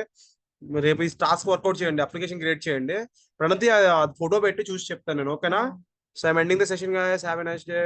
రేపు ఈ టాస్క్ వర్కౌట్ చేయండి, అప్లికేషన్ క్రియేట్ చేయండి. ప్రణతి ఫోటో పెట్టి చూసి చెప్తాను నేను, ఓకేనా? So I'm ending the session guys, have a nice day.